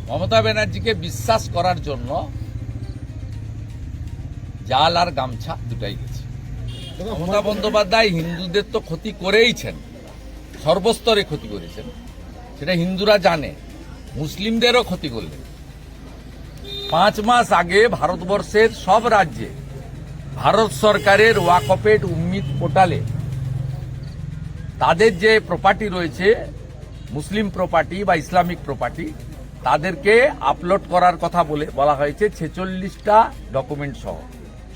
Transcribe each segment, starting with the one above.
মমতা ব্যানার্জিকে বিশ্বাস করার জন্য জাল আর গামছা দুটাই গেছে। মমতা বন্দ্যোপাধ্যায় হিন্দুদের তো ক্ষতি করেইছেন, সর্বস্তরে ক্ষতি করেছেন, সেটা হিন্দুরা জানে। মুসলিমদেরও ক্ষতি করলেন। 5 মাস আগে ভারতবর্ষের সব রাজ্যে ভারত সরকারের ওয়াকফেট উম্মিদ পোর্টালে তাদের যে প্রপার্টি রয়েছে, মুসলিম প্রপার্টি বা ইসলামিক প্রপার্টি, তাদেরকে আপলোড করার কথা বলা হয়েছে 46টা ডকুমেন্ট সহ।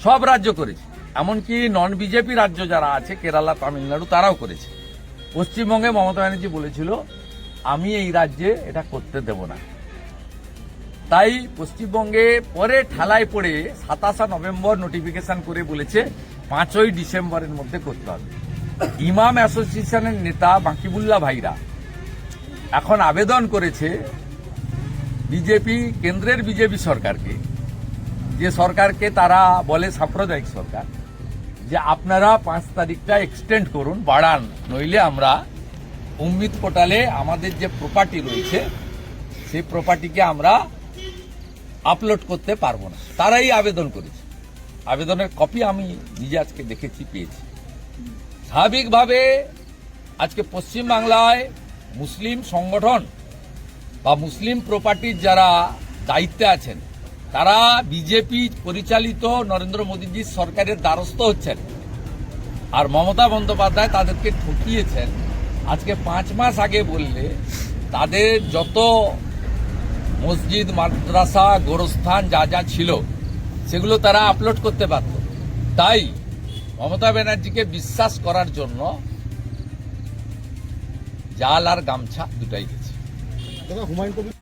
সব রাজ্য করেছে, এমনকি নন বিজেপি রাজ্য যারা আছে, কেরালা, তামিলনাড়ু, তারাও করেছে। পশ্চিমবঙ্গে মমতা ব্যানার্জি বলেছিল আমি এই রাজ্যে এটা করতে দেব না। তাই পশ্চিমবঙ্গে পরে ঠেলায় পড়ে 27 নভেম্বর নোটিফিকেশন করে বলেছে 5ই ডিসেম্বরের মধ্যে করতে হবে। ইমাম অ্যাসোসিয়েশনের নেতা বাকিবুল্লাহ ভাইরা এখন আবেদন করেছে বিজেপি, কেন্দ্রের বিজেপি সরকারকে, যে সরকারকে তারা বলে সাম্প্রদায়িক সরকার, যে আপনারা 5 তারিখটা এক্সটেন্ড করুন, বাড়ান, নইলে আমরা উম্মিদ পোর্টালে আমাদের যে প্রপার্টি রয়েছে সেই প্রপার্টিকে আমরা আপলোড করতে পারবো না। তারাই আবেদন করেছে। আবেদনের কপি আমি নিজে আজকে দেখেছি, পেয়েছি। স্বাভাবিকভাবে আজকে পশ্চিমবাংলায় মুসলিম সংগঠন বা মুসলিম প্রপার্টির যারা দায়িত্বে আছেন, তারা বিজেপি পরিচালিত নরেন্দ্র মোদীজির সরকারের দ্বারস্থ হচ্ছেন। আর মমতা বন্দ্যোপাধ্যায় তাদেরকে ঠকিয়েছেন। আজকে 5 মাস আগে বললে তাদের যত মসজিদ, মাদ্রাসা, গোরস্থান যা যা ছিল সেগুলো তারা আপলোড করতে পারত। তাই মমতা ব্যানার্জিকে বিশ্বাস করার জন্য জাল আর গামছা দুটাই গেছে।